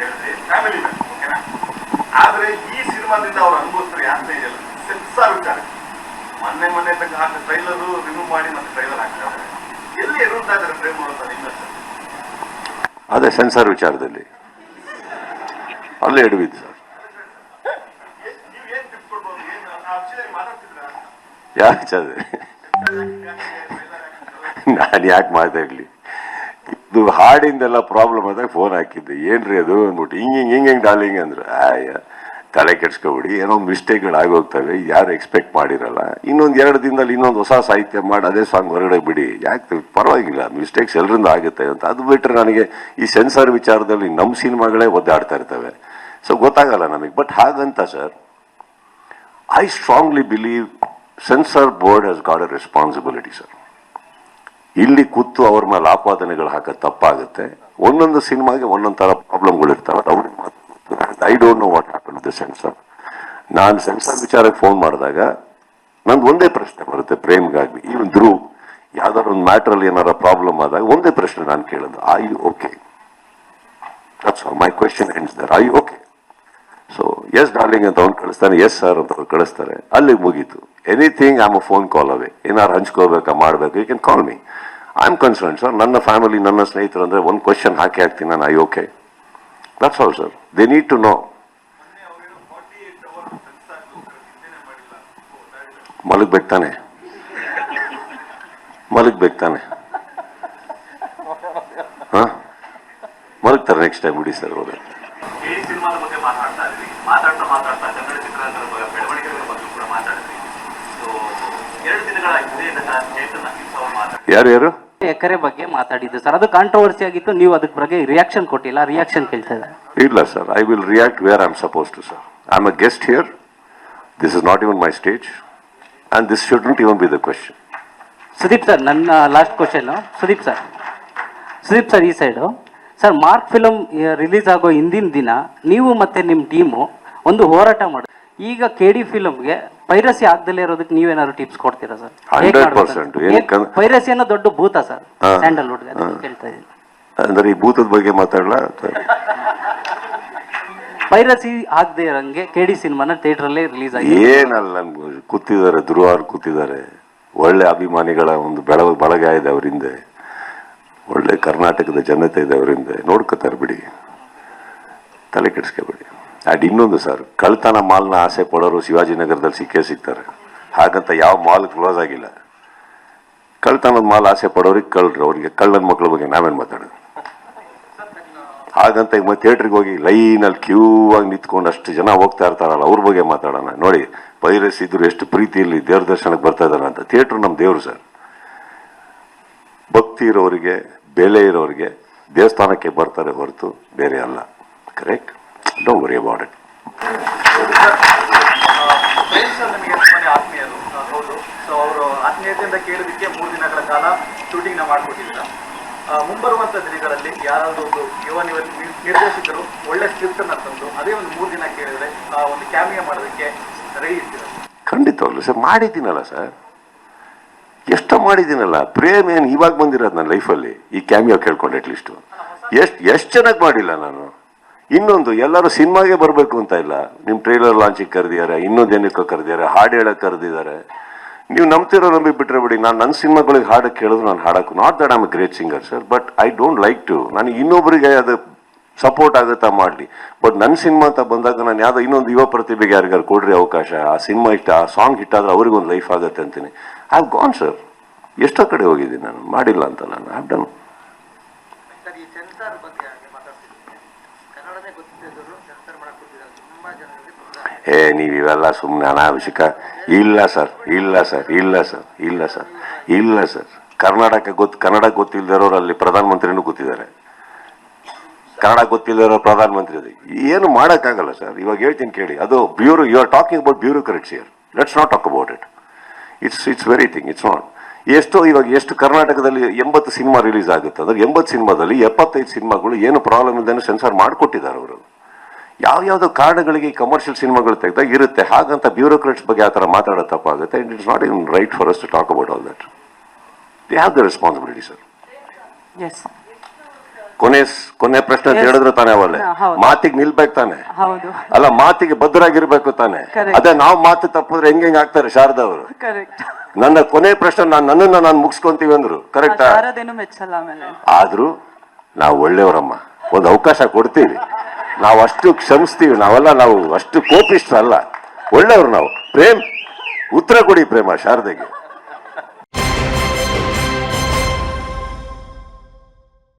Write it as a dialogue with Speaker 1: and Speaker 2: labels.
Speaker 1: ಹೇಳಿದ್ರೆ ಫ್ಯಾಮಿಲಿ ಓಕೆನಾ. ಆದ್ರೆ ಈ ಸಿನಿಮಾದಿಂದ ಅವ್ರು ಅನುಭವಿಸ್ತಾರೆ ಯಾಕೆ ಇದೆಯಲ್ಲ ಸೆನ್ಸಾರ್ ವಿಚಾರ. ಮೊನ್ನೆ ತನಕ ಹಾಕಿ ಟ್ರೈಲರ್ ರಿಮೂವ್ ಮಾಡಿ ಮತ್ತೆ ಟ್ರೈಲರ್ ಹಾಕ್ತಾರೆ. ಎಲ್ಲಿ ಎರುತ್ತಾ ಇದ್ದಾರೆ ಪ್ರೇಮ್ ಅಂತ ನಿಮ್ಮ
Speaker 2: ಅದೇ ಸೆನ್ಸಾರ್ ವಿಚಾರದಲ್ಲಿ ಅಲ್ಲೇ ಎಡವಿದ್ದು ಸರ್. ಯಾಕೆ ನಾನು ಯಾಕೆ ಮಾತಾಡ್ಲಿ, ಇದು ಹಾಡಿಂದೆಲ್ಲ ಪ್ರಾಬ್ಲಮ್ ಆದಾಗ ಫೋನ್ ಹಾಕಿದ್ದೆ, ಏನ್ರಿ ಅದು ಅಂದ್ಬಿಟ್ಟು ಹಿಂಗೆ ಡಾಲಿಂಗ್ ಅಂದ್ರು. ತಲೆ ಕೆಡ್ಸ್ಕೊಬಿಡಿ, ಏನೋ ಮಿಸ್ಟೇಕ್ಗಳು ಆಗೋಗ್ತವೆ, ಯಾರು ಎಕ್ಸ್ಪೆಕ್ಟ್ ಮಾಡಿರಲ್ಲ. ಇನ್ನೊಂದು 2 ದಿನದಲ್ಲಿ ಇನ್ನೊಂದು ಹೊಸ ಸಾಹಿತ್ಯ ಮಾಡಿ ಅದೇ ಸಾಂಗ್ ಹೊರಗಡೆ ಬಿಡಿ, ಯಾಕೆ ಪರವಾಗಿಲ್ಲ, ಮಿಸ್ಟೇಕ್ಸ್ ಎಲ್ಲರಿಂದ ಆಗುತ್ತೆ ಅಂತ. ಅದು ಬಿಟ್ಟರೆ ನನಗೆ ಈ ಸೆನ್ಸಾರ್ ವಿಚಾರದಲ್ಲಿ ನಮ್ಮ ಸಿನಿಮಾಗಳೇ ಒದ್ದಾಡ್ತಾ ಇರ್ತವೆ, ಸೊ ಗೊತ್ತಾಗಲ್ಲ ನಮಗೆ. ಬಟ್ ಹಾಗಂತ sir, I strongly believe censor board has got a responsibility sir. ಇಲ್ಲಿ ಕೂತು ಅವ್ರ ಮೇಲೆ ಆಪಾದನೆಗಳು ಹಾಕೋದು ತಪ್ಪಾಗುತ್ತೆ. ಒಂದೊಂದು ಸಿನಿಮಾಗೆ ಒಂದೊಂದು ಥರ ಪ್ರಾಬ್ಲಮ್ಗಳು ಇರ್ತಾವೆ. ಅವ್ರಿಗೆ I don't know what happen the censor. ನಾನು ಸೆನ್ಸಾರ್ ವಿಚಾರಕ್ಕೆ ಫೋನ್ ಮಾಡಿದಾಗ ನಂದು ಒಂದೇ ಪ್ರಶ್ನೆ ಬರುತ್ತೆ, ಪ್ರೇಮ್ಗಾಗಲಿ ಈವನ್ ಧ್ರುವ್ ಯಾವ್ದಾದ್ರು ಒಂದು ಮ್ಯಾಟ್ರಲ್ಲಿ ಏನಾರ ಪ್ರಾಬ್ಲಮ್ ಆದಾಗ ಒಂದೇ ಪ್ರಶ್ನೆ ನಾನು ಕೇಳೋದು, I you okay? That's all my question ends there, I you okay? So yes darling ಅಂತ ಅವ್ನು ಕಳಿಸ್ತಾನೆ, ಎಸ್ ಸರ್ ಅಂತ ಅವ್ರು ಕಳಿಸ್ತಾರೆ, ಅಲ್ಲಿಗೆ ಮುಗೀತು. Anything I am a phone call away. ಏನಾರು ಹಂಚ್ಕೋಬೇಕಾ ಮಾಡಬೇಕು, you can call me, I am concern sir. ನನ್ನ ಫ್ಯಾಮಿಲಿ, ನನ್ನ ಸ್ನೇಹಿತರು ಅಂದರೆ ಒಂದು ಕ್ವೆಶ್ಚನ್ ಹಾಕ್ತೀನಿ ನಾನು, I okay? That's all sir, they need to know. ಮಲಗ್ಬೇಕು ತಾನೆ, ಹಾಂ ಮಲಗ್ತಾರೆ ನೆಕ್ಸ್ಟ್ ಟೈಮ್ ಬಿಡಿ ಸರ್. ಹೋದ
Speaker 1: ಮಾತಾಡ್ತಾ ಕನ್ನಡ ಚಿತ್ರರಂಗದ ಬೆಳವಣಿಗೆಗಳ ಬಗ್ಗೆ ಕೂಡ ಮಾತಾಡಿದ್ರಿ. ಸೊ 2 ದಿನಗಳ
Speaker 2: ಯಾರು
Speaker 3: ಎಕರೆ ಬಗ್ಗೆ ಮಾತಾಡಿದ್ದು ಸರ್, ಅದು ಕಾಂಟ್ರವರ್ಸಿ ಆಗಿತ್ತು. ನೀವು ಅದಕ್ಕೆ ಬಗ್ಗೆ ರಿಯಾಕ್ಷನ್ ಕೊಟ್ಟಿಲ್ಲ, ರಿಯಾಕ್ಷನ್ ಕೇಳ್ತಾ ಇದ್ದಾರೆ.
Speaker 2: ಇಲ್ಲ sir, I will react where I am suppose to sir. I am a guest here, this is not even my stage and this shouldn't even be the question.
Speaker 3: Sudeep sir, ನನ್ನ last question. Sudeep sir ಈ side sir, Mark film release ಆಗೋ ಹಿಂದಿನ ದಿನ ನೀವು ಮತ್ತೆ ನಿಮ್ಮ team ಒಂದು ಹೋರಾಟ ಮಾಡಿ, ಈಗ KD ಫಿಲಮ್ಗೆ ಪೈರಸಿ ಆಗದಲ್ಲೇ ಇರೋದಕ್ಕೆ ನೀವೇನಾದ್ರು ಟಿಪ್ಸ್ ಕೊಡ್ತೀರಾ ಸರ್?
Speaker 2: 100%.
Speaker 3: ಪೈರಸಿ ಅನ್ನೋ ದೊಡ್ಡ ಭೂತ ಸರ್ ಸ್ಯಾಂಡಲ್ವುಡ್ಗೆ, ಕೇಳ್ತಾ ಇದ್ದೀನಿ.
Speaker 2: ಅಂದ್ರೆ ಈ ಭೂತದ ಬಗ್ಗೆ ಮಾತಾಡಲ್ಲ.
Speaker 3: ಪೈರಸಿ ಆಗದೆ ಇರಂಗೆ KD ಸಿನಿಮಾನ ಥಿಯೇಟರ್ ರಿಲೀಸ್ ಆಗಿದೆ.
Speaker 2: ಏನಲ್ಲ, ಕೂತಿದ್ದಾರೆ ಧ್ರುವಾರ್ ಕೂತಿದ್ದಾರೆ, ಒಳ್ಳೆ ಅಭಿಮಾನಿಗಳ ಒಂದು ಬಳಗ ಇದೆ ಅವರಿಂದ, ಒಳ್ಳೆ ಕರ್ನಾಟಕದ ಜನತೆ ಇದೆ ಅವರಿಂದ, ನೋಡ್ಕೋತಾರೆ ಬಿಡಿ, ತಲೆ ಕೆಡಿಸ್ಕೋಬೇಡಿ. ಅಂಡ್ ಇನ್ನೊಂದು ಸರ್, ಕಳ್ತನ ಮಾಲ್ನ ಆಸೆ ಪಡೋರು ಶಿವಾಜಿನಗರದಲ್ಲಿ ಸಿಗ್ತಾರೆ. ಹಾಗಂತ ಯಾವ ಮಾಲ್ ಕ್ಲೋಸ್ ಆಗಿಲ್ಲ. ಕಳ್ತನದ ಮಾಲ್ ಆಸೆ ಪಡೋರಿಗೆ ಕಳ್ರು, ಅವ್ರಿಗೆ ಕಳ್ಳನ ಮಕ್ಳ ಬಗ್ಗೆ ನಾವೇನು ಮಾತಾಡೋದು? ಹಾಗಂತ ಈಗ ಥಿಯೇಟ್ರಿಗೆ ಹೋಗಿ ಲೈನಲ್ಲಿ ಕ್ಯೂ ಆಗಿ ನಿಂತ್ಕೊಂಡು ಅಷ್ಟು ಜನ ಹೋಗ್ತಾ ಇರ್ತಾರಲ್ಲ, ಅವ್ರ ಬಗ್ಗೆ ಮಾತಾಡೋಣ. ನೋಡಿ, ಪೈರಸಿ ಇದ್ರು ಎಷ್ಟು ಪ್ರೀತಿಯಲ್ಲಿ ದೇವ್ರ ದರ್ಶನಕ್ಕೆ ಬರ್ತಾ ಇದ್ದಾನೆ ಅಂತ. ಥಿಯೇಟ್ರು ನಮ್ಮ ದೇವ್ರು ಸರ್. ಭಕ್ತಿ ಇರೋರಿಗೆ, ಬೆಲೆ ಇರೋರಿಗೆ ದೇವಸ್ಥಾನಕ್ಕೆ ಬರ್ತಾರೆ ಹೊರತು ಬೇರೆ ಅಲ್ಲ. Correct? Don't worry about it.
Speaker 1: ಆತ್ಮೀಯರು ಹೌದು. ಸೊ ಅವರು ಆತ್ಮೀಯತೆಯಿಂದ ಕೇಳೋದಕ್ಕೆ 3 ದಿನಗಳ ಕಾಲ ಶೂಟಿಂಗ್ ನ ಮಾಡ್ಕೊಟ್ಟಿದ್ದೀರಾ. ಮುಂಬರುವಂತ ದಿನಗಳಲ್ಲಿ ಯಾರಾದ್ರೂ ಒಂದು ಯುವ ನಿರ್ದೇಶಕರು ಒಳ್ಳೆ ಸ್ಕ್ರಿಪ್ಟ್ ಅನ್ನ ತಂದು ಅದೇ ಒಂದು 3 ದಿನ ಕೇಳಿದ್ರೆ ಒಂದು ಕ್ಯಾಮಿಯೋ ಮಾಡೋದಕ್ಕೆ ರೆಡಿ ಇರ್ತೀರ?
Speaker 2: ಖಂಡಿತವಾಗ್ಲು ಸರ್, ಮಾಡಿದ್ದೀನಲ್ಲ ಸರ್, ಎಷ್ಟೋ ಮಾಡಿದ್ದೀನಲ್ಲ. ಪ್ರೇಮ್ ಏನು ಇವಾಗ ಬಂದಿರೋದು ನನ್ನ ಲೈಫಲ್ಲಿ, ಈ ಕ್ಯಾಮಿಯೋ ಕೇಳ್ಕೊಂಡು ಅಟ್ಲೀಸ್ಟು ಎಷ್ಟು ಚೆನ್ನಾಗಿ ಮಾಡಿಲ್ಲ ನಾನು. ಇನ್ನೊಂದು, ಎಲ್ಲರೂ ಸಿನಿಮಾಗೆ ಬರಬೇಕು ಅಂತ ಇಲ್ಲ, ನಿಮ್ಮ ಟ್ರೈಲರ್ ಲಾಂಚಿಗೆ ಕರೆದಿದ್ದಾರೆ, ಇನ್ನೊಂದು ಏನಕ್ಕೋ ಕರೆದಿದ್ದಾರೆ, ಹಾಡು ಹೇಳಕ್ಕೆ ಕರೆದಿದ್ದಾರೆ. ನೀವು ನಂಬ್ತಿರೋ ನಂಬಿ ಬಿಟ್ಟರೆ ಬಿಡಿ. ನಾನು ನನ್ನ ಸಿನಿಮಾಗಳಿಗೆ ಹಾಡಕ್ಕೆ ಕೇಳಿದ್ರು ನಾನು ಹಾಡಕ್ಕೆ, not that I am a great singer sir, but I don't like to, ನನಗೆ ಇನ್ನೊಬ್ಬರಿಗೆ ಅದು ಸಪೋರ್ಟ್ ಆಗುತ್ತಾ ಮಾಡಲಿ. ಬಟ್ ನನ್ನ ಸಿನಿಮಾ ಅಂತ ಬಂದಾಗ ನಾನು ಯಾವುದೋ ಇನ್ನೊಂದು ಯುವ ಪ್ರತಿಭೆಗೆ ಯಾರಿಗಾರು ಕೊಡ್ರಿ ಅವಕಾಶ, ಆ ಸಿನಿಮಾ ಇಷ್ಟ, ಆ ಸಾಂಗ್ ಹಿಟ್ಟಾದ್ರೆ ಅವ್ರಿಗೊಂದು ಲೈಫ್ ಆಗುತ್ತೆ ಅಂತೀನಿ. ಐ ಹ್ಯಾವ್ ಗಾನ್ ಸರ್, ಎಷ್ಟೋ ಕಡೆ ಹೋಗಿದ್ದೀನಿ ನಾನು, ಮಾಡಿಲ್ಲ ಅಂತ ನಾನು. I have done. ನೀವು ಇವೆಲ್ಲ ಸುಮ್ಮನೆ ಅನಾವಶ್ಯಕ. ಇಲ್ಲ ಸರ್, ಕನ್ನಡ ಗೊತ್ತಿಲ್ಲದಿರೋರು ಅಲ್ಲಿ ಪ್ರಧಾನಮಂತ್ರಿನೂ ಗೊತ್ತಿದ್ದಾರೆ, ಕನ್ನಡ ಗೊತ್ತಿಲ್ಲದಿರೋ ಪ್ರಧಾನಮಂತ್ರಿ. ಅದು ಏನು ಮಾಡೋಕ್ಕಾಗಲ್ಲ ಸರ್. ಇವಾಗ ಹೇಳ್ತೀನಿ ಕೇಳಿ, ಅದು bureau, you are talking about bureaucrats here, let's not talk about it. It's very thing, it's not. ಎಷ್ಟು ಕರ್ನಾಟಕದಲ್ಲಿ 80 ಸಿನಿಮಾ ರಿಲೀಸ್ ಆಗುತ್ತೆ ಅಂದ್ರೆ 80 ಸಿನಿಮಾದಲ್ಲಿ 75 ಸಿನಿಮಾಗಳು ಏನು ಪ್ರಾಬ್ಲಮ್ ಇಲ್ಲದೇ ಸೆನ್ಸಾರ್ ಮಾಡಿಕೊಟ್ಟಿದ್ದಾರೆ ಅವರು. ಯಾವ್ಯಾವುದೋ ಕಾರಣಗಳಿಗೆ ಕಮರ್ಷಿಯಲ್ ಸಿನಿಮಾಗಳು ತೆಗೆದಾಗ ಇರುತ್ತೆ. ಹಾಗಂತ ಬ್ಯೂರೋಕ್ರಾಟ್ಸ್ ಬಗ್ಗೆ ಆ ಥರ ಮಾತಾಡೋದು ತಪ್ಪಾಗುತ್ತೆ. It is not even right for us to talk about all that. They have the responsibility sir.
Speaker 3: Yes
Speaker 2: ಕೊನೆ ಪ್ರಶ್ನೆ ಅಂತ ಹೇಳಿದ್ರು ತಾನೆ ಅವಲ್ಲೇ
Speaker 4: ಹೌದು.
Speaker 2: ಮಾತಿಗೆ ನಿಲ್ಬೇಕು ತಾನೆ.
Speaker 4: ಹೌದು
Speaker 2: ಅಲ್ಲ ಮಾತಿಗೆ ಬದ್ಧರಾಗಿರ್ಬೇಕು ತಾನೆ.
Speaker 4: Correct.
Speaker 2: ಅದೇ ನಾವು ಮಾತು ತಪ್ಪಿದ್ರೆ ಹೆಂಗ್ ಆಗ್ತಾರೆ ಶಾರದಾ ಅವರು.
Speaker 4: ಕರೆಕ್ಟ್.
Speaker 2: ನನ್ನ ಕೊನೆ ಪ್ರಶ್ನೆ ನನ್ನನ್ನ ನಾನು ಮುಗಿಸ್ಕೊಂತೀವಿ ಅಂದ್ರು ಕರೆಕ್ಟಾ.
Speaker 4: ಶಾರದೇನು ಮೆಚ್ಚಲ್ಲ ಆಮೇಲೆ.
Speaker 2: ಆದ್ರೂ ನಾವು ಒಳ್ಳೆಯವರಮ್ಮ, ಒಂದು ಅವಕಾಶ ಕೊಡ್ತೀವಿ, ನಾವು ಅಷ್ಟು ಕ್ಷಮಿಸ್ತೀವಿ, ನಾವು ಅಷ್ಟು ಕೋಪಿಷ್ಟ್ರಲ್ಲ, ಒಳ್ಳೆಯವರು ನಾವು. ಉತ್ತರ ಕೊಡಿ ಪ್ರೇಮ ಶಾರದೆಗೆ.